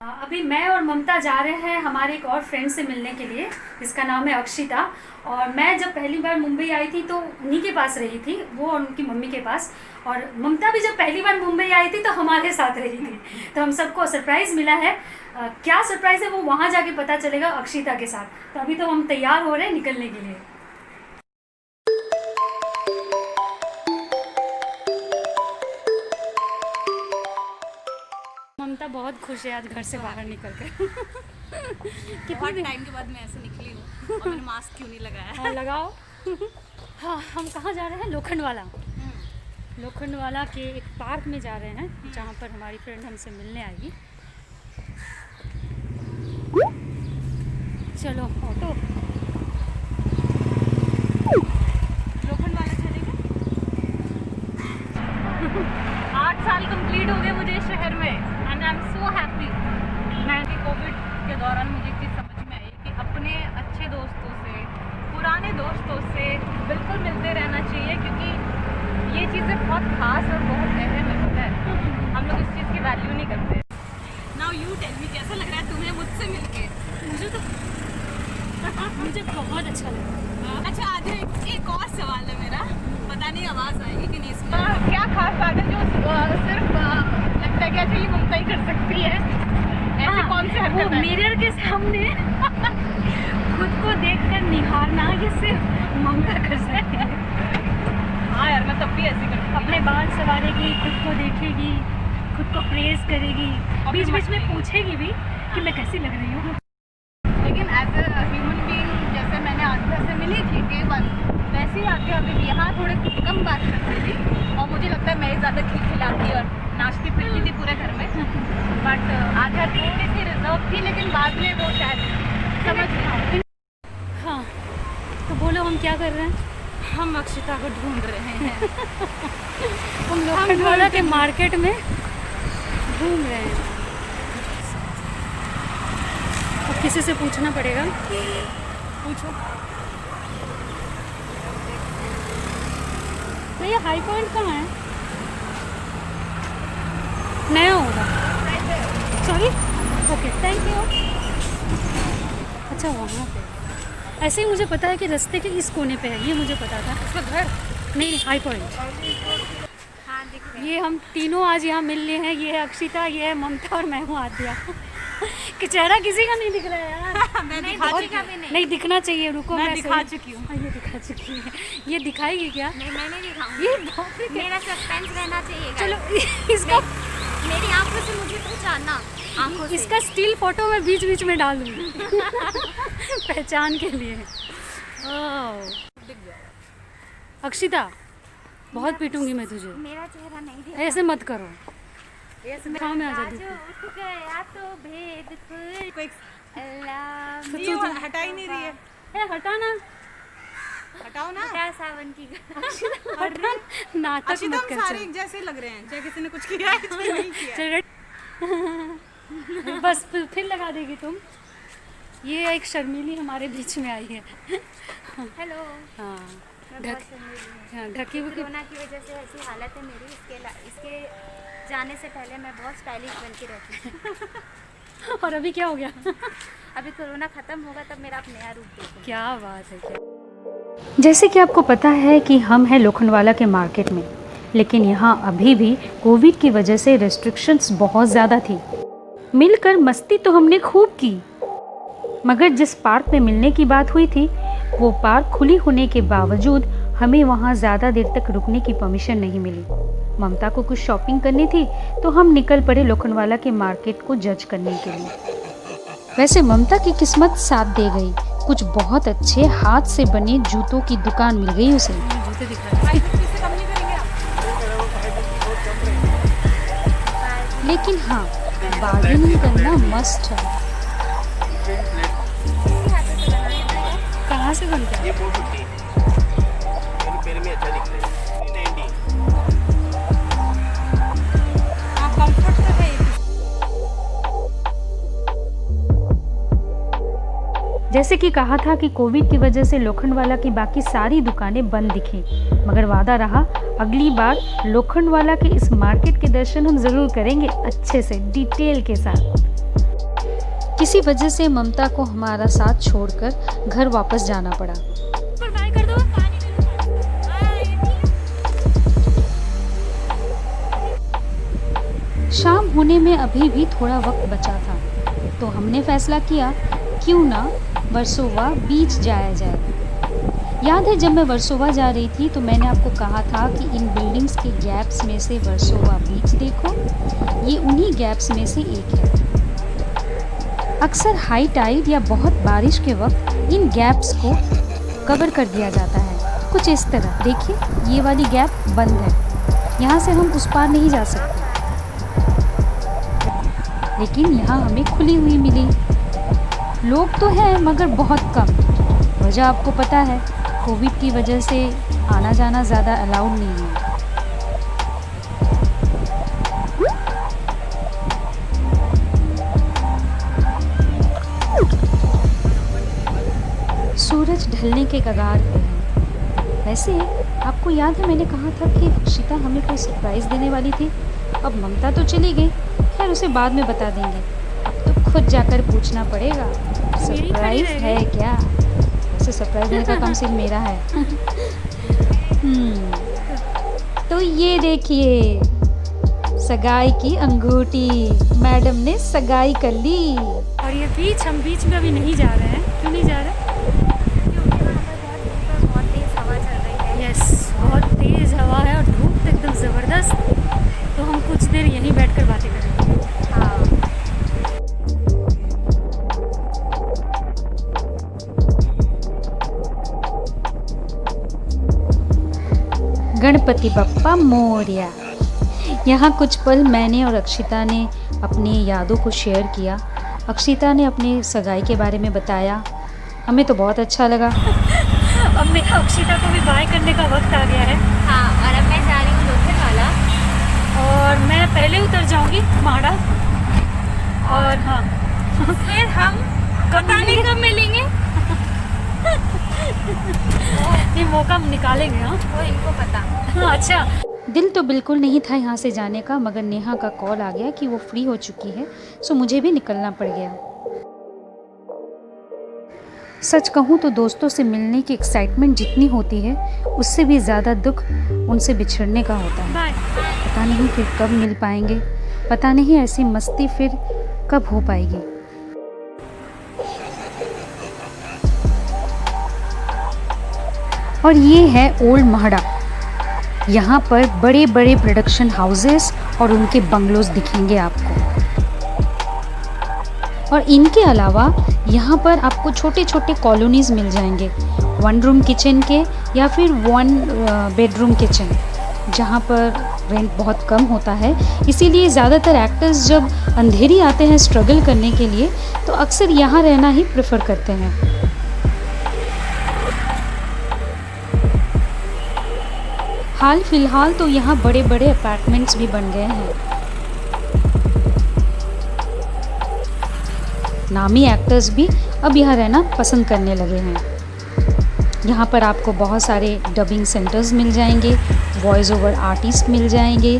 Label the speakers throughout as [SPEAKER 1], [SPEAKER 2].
[SPEAKER 1] अभी मैं और ममता जा रहे हैं हमारे एक और फ्रेंड से मिलने के लिए, जिसका नाम है अक्षिता। और मैं जब पहली बार मुंबई आई थी तो उन्हीं के पास रही थी, वो और उनकी मम्मी के पास। और ममता भी जब पहली बार मुंबई आई थी तो हमारे साथ रही थी। तो हम सबको सरप्राइज़ मिला है। क्या सरप्राइज़ है वो वहाँ जाके पता चलेगा अक्षिता के साथ। तो अभी तो हम तैयार हो रहे हैं निकलने के लिए। ममता बहुत खुश है आज घर से बाहर निकल कर।
[SPEAKER 2] बहुत टाइम के बाद मैं ऐसे निकली हूँ और मैंने मास्क क्यों नहीं लगाया।
[SPEAKER 1] हाँ लगाओ। हाँ हम कहाँ जा रहे हैं? लोखंडवाला। लोखंडवाला के एक पार्क में जा रहे हैं जहाँ पर हमारी फ्रेंड हमसे मिलने आएगी। चलो ऑटो।
[SPEAKER 2] लोखंडवाला चलेंगे। 8 साल कंप्लीट हो गए मुझे इस शहर में and I am so happy. मैं कोविड के दौरान मुझे एक चीज़ समझ में आई कि अपने अच्छे दोस्तों से, पुराने दोस्तों से बिल्कुल मिलते रहना चाहिए, क्योंकि ये चीज़ें बहुत खास और बहुत अहम है। पता है हम लोग इस चीज़ की वैल्यू नहीं करते। नाउ यू टेल मी, कैसा लग रहा है तुम्हें मुझसे मिलके?
[SPEAKER 1] मुझे बहुत अच्छा लगा।
[SPEAKER 2] अच्छा आधे एक और सवाल है मेरा, पता नहीं आवाज़ आएगी कि नहीं इसमें। क्या खास बात है जो सिर्फ लगता है कि अच्छा ये ममता ही कर सकती है? ऐसे कौन से हरकत है?
[SPEAKER 1] मिरर के सामने खुद को देखकर निहारना ये सिर्फ ममता कर सकती है।
[SPEAKER 2] हाँ यार, मैं तब भी ऐसी करती हूँ।
[SPEAKER 1] अपने बाल संवारेगी, खुद को देखेगी, खुद को प्रेज करेगी, बीच बीच में पूछेगी भी कि मैं कैसी लग रही हूँ।
[SPEAKER 2] लेकिन एज ए ह्यूमन बीइंग जैसे मैंने आद्या से मिली थी डे 1, वैसे ही आद्या अभी भी यहाँ थोड़े कम बात करती थी और मुझे लगता है मैं ही ज़्यादा खिलाती और नाचती फिरती थी पूरे घर में। बट आद्या थोड़ी सी रिजर्व थी, लेकिन बाद में वो शायद समझ गई।
[SPEAKER 1] हाँ तो बोलो हम क्या कर रहे हैं?
[SPEAKER 2] हम अक्षिता को ढूंढ रहे हैं।
[SPEAKER 1] हम लोखंडवाला के मार्केट में घूम रहे हैं। अब किसी से पूछना पड़ेगा।
[SPEAKER 2] पूछो।
[SPEAKER 1] तो ये हाई पॉइंट कहाँ है? नया होगा। सॉरी। Okay thank you. अच्छा वहाँ पे ऐसे ही मुझे पता है कि रास्ते के इस कोने पे है, ये मुझे पता था।
[SPEAKER 2] उसका घर
[SPEAKER 1] नहीं हाई पॉइंट।
[SPEAKER 2] हाँ दिख रहा है।
[SPEAKER 1] ये हम तीनों आज यहाँ मिलने हैं। ये है अक्षिता, ये है ममता और मैं हूँ आद्या। कि चेहरा किसी का नहीं दिख रहा है यार।
[SPEAKER 2] मैं दिखा चुकी हूँ।
[SPEAKER 1] नहीं दिखना चाहिए। रुको
[SPEAKER 2] मैं दिखा चुकी हूँ।
[SPEAKER 1] हाँ, ये दिखा चुकी है। ये दिखाएगी क्या?
[SPEAKER 2] नहीं मैं नहीं दिखाऊंगी।
[SPEAKER 1] ये बाप रे,
[SPEAKER 2] मेरा सस्पेंस रहना चाहिए।
[SPEAKER 1] चलो इसका
[SPEAKER 2] मेरी आंखों से मुझे पहचानना। आंखों से।
[SPEAKER 1] इसका स्टिल फोटो मैं बीच बीच में डाल दूँगी पहचान के लिए। अक्षिता बहुत पीटूंगी मैं तुझे।
[SPEAKER 2] मेरा चेहरा नहीं दिखा।
[SPEAKER 1] ऐसे मत करो। हाँ मैं आ जाती हूँ।
[SPEAKER 2] उठ गया तो भेद खुल। अल्लाह
[SPEAKER 1] तो तू
[SPEAKER 2] हटा ही नहीं रही है।
[SPEAKER 1] हटा ना,
[SPEAKER 2] हटाओ ना। हटा सावन की।
[SPEAKER 1] हटा। नाटक
[SPEAKER 2] अक्षिता
[SPEAKER 1] मत
[SPEAKER 2] हम
[SPEAKER 1] कर।
[SPEAKER 2] सारे एक जैसे लग रहे हैं, चाहे किसी ने कुछ किया है चाहे नहीं किया।
[SPEAKER 1] चल बस फिर लगा देगी तुम। ये एक शर्मीली हमारे बीच में आई है।
[SPEAKER 2] हेलो।
[SPEAKER 1] हाँ हाँ ढकी हुई।
[SPEAKER 2] कोरोना की वजह से ऐसी हालत है मेरी। इसके जाने से पहले मैं बहुत स्टाइलिश बन के रहती थी।
[SPEAKER 1] और अभी क्या हो गया?
[SPEAKER 2] अभी कोरोना खत्म होगा तब मेरा आप नया रूप देखोगे।
[SPEAKER 1] क्या बात है क्या। जैसे कि आपको पता है कि हम हैं लोखंडवाला के मार्केट में, लेकिन यहाँ अभी भी कोविड की वजह से रेस्ट्रिक्शंस बहुत ज़्यादा थी। मिलकर मस्ती तो हमने खूब की, मगर जिस पार्क में मिलने की बात हुई थी वो पार्क खुली होने के बावजूद हमें वहाँ ज़्यादा देर तक रुकने की परमिशन नहीं मिली। ममता को कुछ शॉपिंग करनी थी तो हम निकल पड़े लोखंडवाला के मार्केट को जज करने के लिए। वैसे ममता की किस्मत साथ दे गई, कुछ बहुत अच्छे हाथ से बने जूतों की दुकान मिल गई उसे। जूते दिखा रहे हैं।
[SPEAKER 2] लेकिन हाँ बार्गेनिंग करना मस्ट है।
[SPEAKER 1] कहाँ से बनता है?
[SPEAKER 3] ये 450 मेरे में अच्छा दिख रहा है। 390।
[SPEAKER 2] हाँ कंफर्ट तो है।
[SPEAKER 1] जैसे कि कहा था कि कोविड की वजह से लोखंडवाला की बाकी सारी दुकानें बंद दिखी, मगर वादा रहा अगली बार लोखंडवाला के इस मार्केट के दर्शन हम ज़रूर करेंगे अच्छे से डिटेल के साथ। किसी वजह से ममता को हमारा साथ छोड़कर घर वापस जाना पड़ा।
[SPEAKER 2] पर बाय कर दो, पानी दे दो।
[SPEAKER 1] शाम होने में अभी भी थोड़ा वक्त बचा था, तो हमने फैसला किया क्यों ना वर्सोवा बीच जाया जाए। याद है जब मैं वर्सोवा जा रही थी तो मैंने आपको कहा था कि इन बिल्डिंग्स के गैप्स में से वर्सोवा बीच देखो, ये उन्हीं गैप्स में से एक है। अक्सर हाई टाइड या बहुत बारिश के वक्त इन गैप्स को कवर कर दिया जाता है, कुछ इस तरह। देखिए ये वाली गैप बंद है, यहाँ से हम उस पार नहीं जा सकते, लेकिन यहाँ हमें खुली हुई मिली। लोग तो हैं मगर बहुत कम। वजह आपको पता है, कोविड की वजह से आना जाना ज़्यादा अलाउड नहीं है। सूरज ढलने के कगार पे है। वैसे आपको याद है मैंने कहा था कि अक्षिता हमें कोई सरप्राइज़ देने वाली थी। अब ममता तो चली गई, खैर उसे बाद में बता देंगे। अब तो खुद जाकर पूछना पड़ेगा सरप्राइज़ है क्या। वैसे सरप्राइज़ देने का काम सिर्फ मेरा है। तो ये देखिए सगाई की अंगूठी, मैडम ने सगाई कर ली।
[SPEAKER 2] और ये बीच, हम बीच में अभी नहीं जा रहे हैं। क्यों नहीं जा रहे? बहुत तेज हवा चल रही है। यस, बहुत तेज हवा है और धूप तो एकदम ज़बरदस्त। तो हम कुछ देर यहीं बैठकर बातें करेंगे। हाँ,
[SPEAKER 1] गणपति बप्पा मोरया। यहाँ कुछ पल मैंने और अक्षिता ने अपनी यादों को शेयर किया। अक्षिता ने अपनी सगाई के बारे में बताया, हमें तो बहुत अच्छा लगा।
[SPEAKER 2] अब मैं अक्षिता को भी बाय करने का वक्त आ गया है।
[SPEAKER 4] हाँ, और अब मैं जा रही हूँ लोखंडवाला।
[SPEAKER 2] और मैं पहले उतर जाऊंगी माड़ा। और हाँ,
[SPEAKER 4] फिर हम पता नहीं कब मिलेंगे।
[SPEAKER 2] ये मौका हम निकालेंगे। हाँ,
[SPEAKER 4] वो इनको पता।
[SPEAKER 2] हाँ, अच्छा।
[SPEAKER 1] दिल तो बिल्कुल नहीं था यहाँ से जाने का, मगर नेहा का कॉल आ गया कि वो फ्री हो चुकी है, सो मुझे भी निकलना पड़ गया। सच कहूँ तो दोस्तों से मिलने की एक्साइटमेंट जितनी होती है, उससे भी ज़्यादा दुख उनसे बिछड़ने का होता है।
[SPEAKER 2] बाय।
[SPEAKER 1] पता नहीं फिर कब मिल पाएंगे, पता नहीं ऐसी मस्ती फिर कब हो पाएगी। और ये है ओल्ड महड़ा। यहाँ पर बड़े बड़े प्रोडक्शन हाउसेस और उनके बंगलोज दिखेंगे आपको। और इनके अलावा यहाँ पर आपको छोटे छोटे कॉलोनीज़ मिल जाएंगे, 1 रूम किचन के या फिर 1 बेडरूम किचन, जहाँ पर रेंट बहुत कम होता है। इसीलिए ज़्यादातर एक्टर्स जब अंधेरी आते हैं स्ट्रगल करने के लिए, तो अक्सर यहाँ रहना ही प्रेफर करते हैं। हाल फिलहाल तो यहाँ बड़े बड़े अपार्टमेंट्स भी बन गए हैं। नामी एक्टर्स भी अब यहाँ रहना पसंद करने लगे हैं। यहाँ पर आपको बहुत सारे डबिंग सेंटर्स मिल जाएंगे, वॉइस ओवर आर्टिस्ट मिल जाएंगे,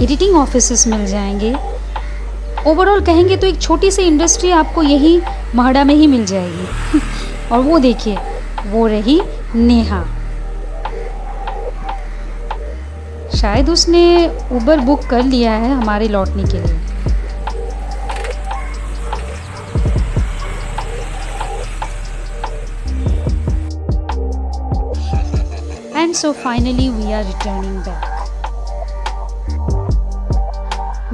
[SPEAKER 1] एडिटिंग ऑफिसेस मिल जाएंगे। ओवरऑल कहेंगे तो एक छोटी सी इंडस्ट्री आपको यही महड़ा में ही मिल जाएगी। और वो देखिए, वो रही नेहा। शायद उसने उबर बुक कर लिया है हमारे लौटने के लिए। And so finally we are returning back.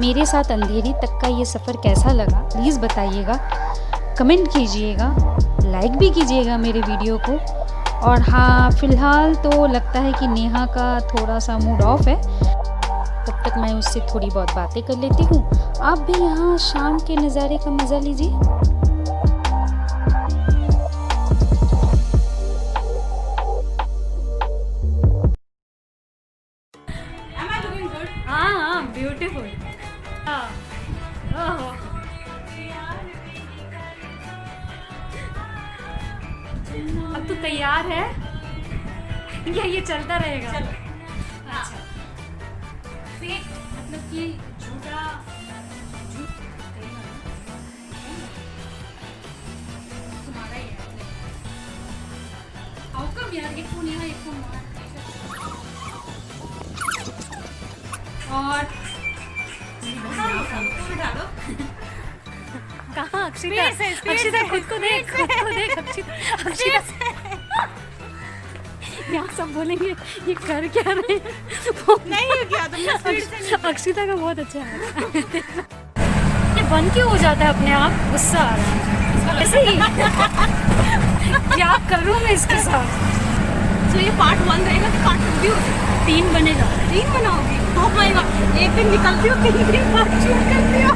[SPEAKER 1] मेरे साथ अंधेरी तक का ये सफ़र कैसा लगा प्लीज़ बताइएगा, कमेंट कीजिएगा, लाइक भी कीजिएगा मेरे वीडियो को। और हाँ, फ़िलहाल तो लगता है कि नेहा का थोड़ा सा मूड ऑफ है, तब तक मैं उससे थोड़ी बहुत बातें कर लेती हूँ। आप भी यहाँ शाम के नज़ारे का मज़ा लीजिए।
[SPEAKER 2] हाँ हाँ, ब्यूटीफुल। हाँ, ओहो। अब तू तैयार है या ये चलता रहेगा? अच्छा, फिर मतलब कि झूठा
[SPEAKER 1] यार एक फोन यहाँ, एक फोन वहाँ। और कहाँ अक्षिता? अक्षिता खुद को देख, खुद को देख अक्षिता। अक्षिता यहाँ सब बोलेंगे ये कर क्या रहे हैं?
[SPEAKER 2] नहीं ये क्या तुमने स्पीड से
[SPEAKER 1] अक्षिता का बहुत अच्छा है। ये बंद क्यों हो जाता है अपने आप? गुस्सा आ रहा है ऐसे ही। क्या करूँ मैं इसके साथ?
[SPEAKER 2] तो ये पार्ट 1 रहेगा तो पार्ट 2 भी हो जाएगा।
[SPEAKER 1] 3 बनेगा।
[SPEAKER 2] 3 बनाओगी? Oh my God, एक दिन निकलती हो, 3 दिन पार्ट शूट करती हो।